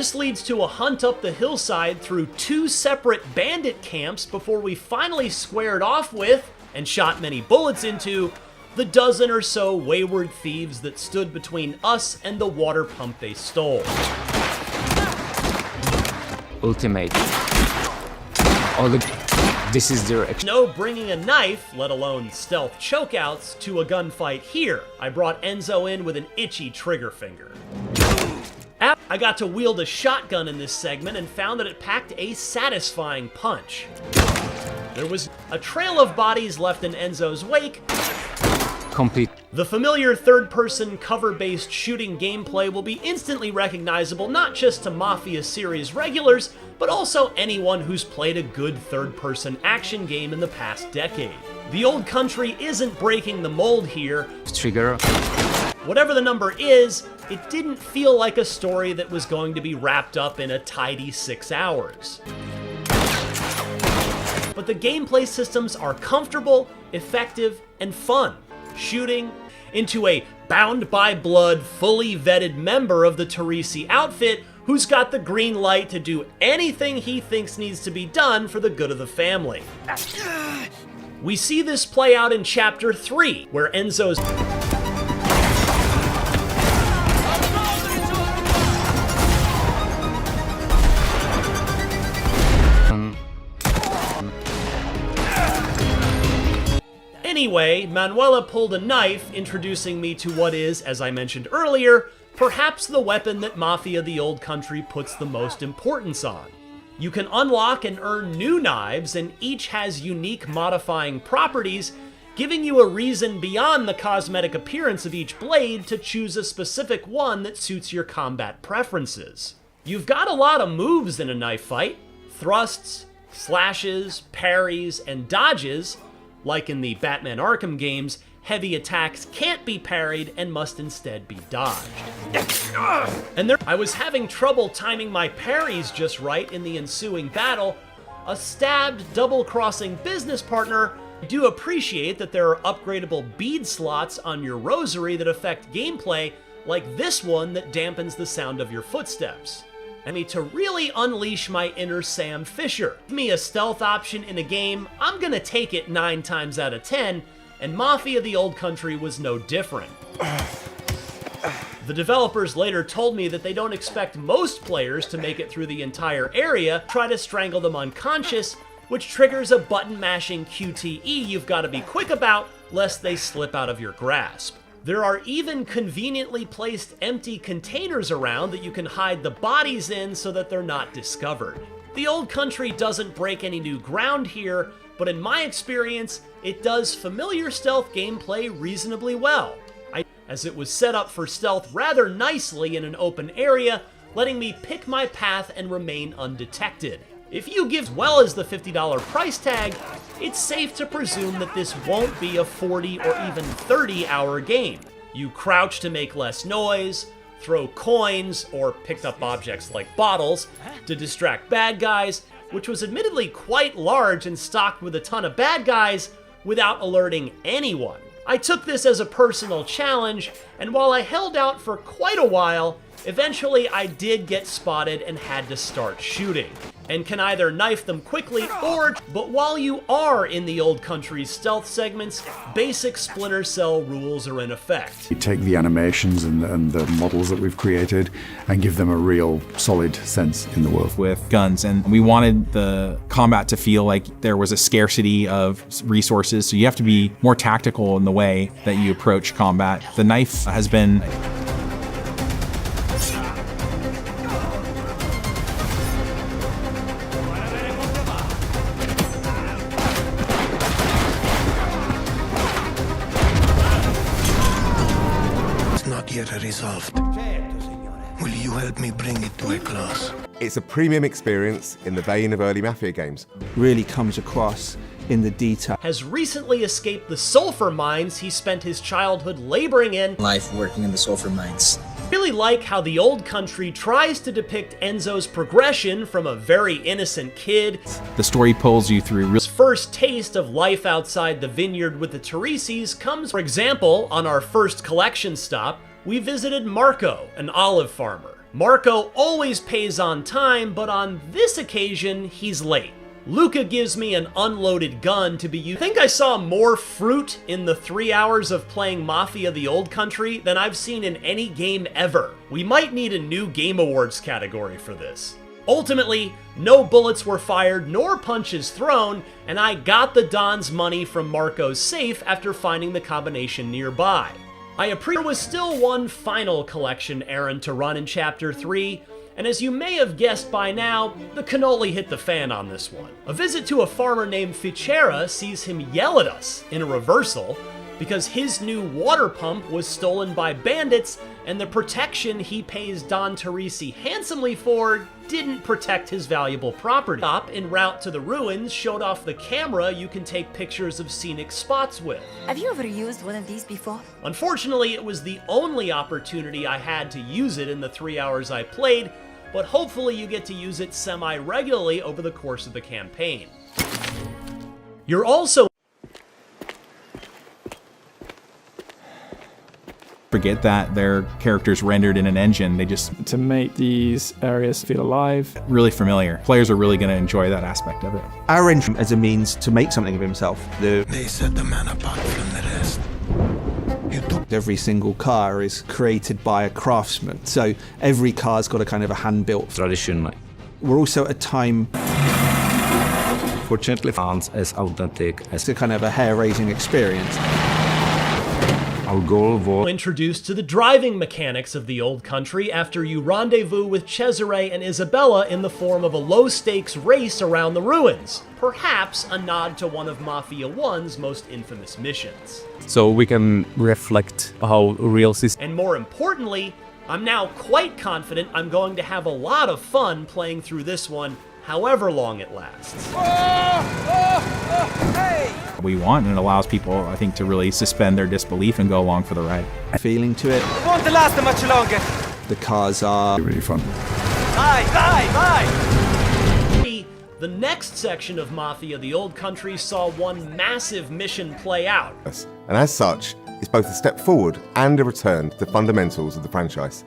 This leads to a hunt up the hillside through 2 separate bandit camps before we finally squared off with, and shot many bullets into, the dozen or so wayward thieves that stood between us and the water pump they stole. Ultimate. This is their... No bringing a knife, let alone stealth chokeouts, to a gunfight here. I brought Enzo in with an itchy trigger finger. I got to wield a shotgun in this segment and found that it packed a satisfying punch. There was a trail of bodies left in Enzo's wake. Complete. The familiar third-person cover-based shooting gameplay will be instantly recognizable not just to Mafia series regulars, but also anyone who's played a good third-person action game in the past decade. The Old Country isn't breaking the mold here. Trigger. Whatever the number is, it didn't feel like a story that was going to be wrapped up in a tidy 6 hours. But the gameplay systems are comfortable, effective, and fun. Shooting into a bound-by-blood, fully vetted member of the Torrisi outfit who's got the green light to do anything he thinks needs to be done for the good of the family. We see this play out in Chapter 3, where Enzo's... Anyway, Manuela pulled a knife, introducing me to what is, as I mentioned earlier, perhaps the weapon that Mafia The Old Country puts the most importance on. You can unlock and earn new knives, and each has unique modifying properties, giving you a reason beyond the cosmetic appearance of each blade to choose a specific one that suits your combat preferences. You've got a lot of moves in a knife fight: thrusts, slashes, parries, and dodges. Like in the Batman Arkham games, heavy attacks can't be parried and must instead be dodged. And I was having trouble timing my parries just right in the ensuing battle. A stabbed, double-crossing business partner. I do appreciate that there are upgradable bead slots on your rosary that affect gameplay, like this one that dampens the sound of your footsteps. I mean, to really unleash my inner Sam Fisher. Give me a stealth option in a game, I'm gonna take it 9 times out of 10, and Mafia The Old Country was no different. The developers later told me that they don't expect most players to make it through the entire area, try to strangle them unconscious, which triggers a button-mashing QTE you've got to be quick about, lest they slip out of your grasp. There are even conveniently placed empty containers around that you can hide the bodies in so that they're not discovered. The Old Country doesn't break any new ground here, but in my experience, it does familiar stealth gameplay reasonably well, as it was set up for stealth rather nicely in an open area, letting me pick my path and remain undetected. If you give as well as the $50 price tag, it's safe to presume that this won't be a 40 or even 30-hour game. You crouch to make less noise, throw coins, or picked up objects like bottles to distract bad guys, which was admittedly quite large and stocked with a ton of bad guys without alerting anyone. I took this as a personal challenge, and while I held out for quite a while, eventually I did get spotted and had to start shooting, and can either knife them quickly or... But while you are in the Old Country's stealth segments, basic Splinter Cell rules are in effect. We take the animations and the models that we've created and give them a real solid sense in the world. With guns, and we wanted the combat to feel like there was a scarcity of resources, so you have to be more tactical in the way that you approach combat. The knife has been... yet resolved. Will you help me bring it to a close? It's a premium experience in the vein of early Mafia games. Really comes across in the detail. Has recently escaped the sulfur mines he spent his childhood laboring in. Life working in the sulfur mines. Really like how The Old Country tries to depict Enzo's progression from a very innocent kid. The story pulls you through. His first taste of life outside the vineyard with the Torrisis comes, for example, on our first collection stop, we visited Marco, an olive farmer. Marco always pays on time, but on this occasion, he's late. Luca gives me an unloaded gun to be used. I think I saw more fruit in the 3 hours of playing Mafia The Old Country than I've seen in any game ever. We might need a new Game Awards category for this. Ultimately, no bullets were fired nor punches thrown, and I got the Don's money from Marco's safe after finding the combination nearby. There was still one final collection errand to run in Chapter 3, and as you may have guessed by now, the cannoli hit the fan on this one. A visit to a farmer named Ficera sees him yell at us in a reversal because his new water pump was stolen by bandits, and the protection he pays Don Torrisi handsomely for didn't protect his valuable property. En route to the ruins showed off the camera you can take pictures of scenic spots with. Have you ever used one of these before? Unfortunately, it was the only opportunity I had to use it in the 3 hours I played, but hopefully you get to use it semi-regularly over the course of the campaign. You're also Forget that their characters rendered in an engine. They just to make these areas feel alive. Really familiar. Players are really going to enjoy that aspect of it. Our engine as a means to make something of himself. They set the man apart from the rest. Every single car is created by a craftsman, so every car's got a kind of a hand-built tradition. We're also at a time Fortunately, sounds as authentic as it's a kind of a hair-raising experience. our goal was introduced to the driving mechanics of the Old Country after you rendezvous with Cesare and Isabella in the form of a low-stakes race around the ruins, perhaps a nod to one of Mafia 1's most infamous missions. So we can reflect how real system. And more importantly, I'm now quite confident I'm going to have a lot of fun playing through this one, however long it lasts. We want, and it allows people, I think, to really suspend their disbelief and go along for the ride. Feeling to it. It won't last much longer. The cars are really fun. The next section of Mafia The Old Country saw one massive mission play out. And as such, it's both a step forward and a return to the fundamentals of the franchise.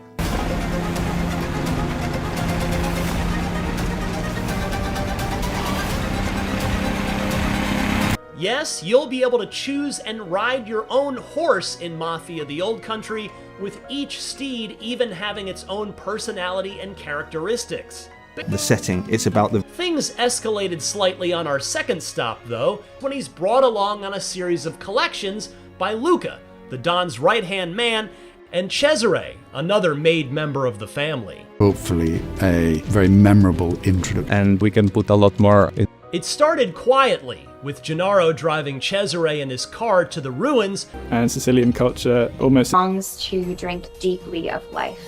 Yes, you'll be able to choose and ride your own horse in Mafia The Old Country, with each steed even having its own personality and characteristics. the setting. It's about the... Things escalated slightly on our second stop, though, when he's brought along on a series of collections by Luca, the Don's right-hand man, and Cesare, another made member of the family. Hopefully a very memorable introduction. And we can put a lot more in. It started quietly, with Gennaro driving Cesare in his car to the ruins. And Sicilian culture almost longs to drink deeply of life.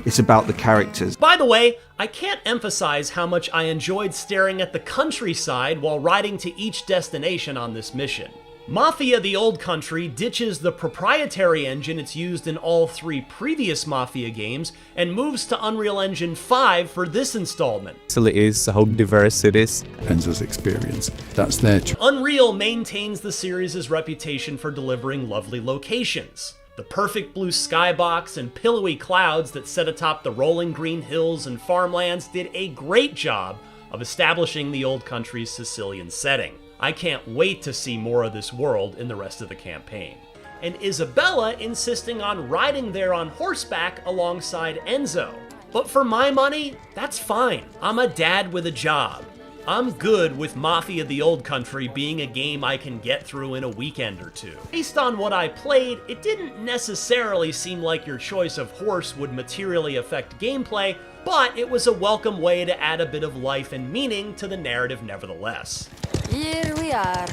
It's about the characters. By the way, I can't emphasize how much I enjoyed staring at the countryside while riding to each destination on this mission. Mafia The Old Country ditches the proprietary engine it's used in all three previous Mafia games and moves to Unreal Engine 5 for this installment. Sicily is how diverse it is. Enzo's experience. That's their Unreal maintains the series' reputation for delivering lovely locations. The perfect blue skybox and pillowy clouds that sit atop the rolling green hills and farmlands did a great job of establishing the Old Country's Sicilian setting. I can't wait to see more of this world in the rest of the campaign. And Isabella insisting on riding there on horseback alongside Enzo. But for my money, that's fine. I'm a dad with a job. I'm good with Mafia The Old Country being a game I can get through in a weekend or two. Based on what I played, it didn't necessarily seem like your choice of horse would materially affect gameplay, but it was a welcome way to add a bit of life and meaning to the narrative nevertheless. Here we are.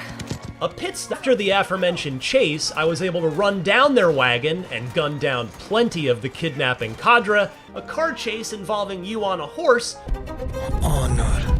A pit stop after the aforementioned chase, I was able to run down their wagon and gun down plenty of the kidnapping cadre, a car chase involving you on a horse. Honor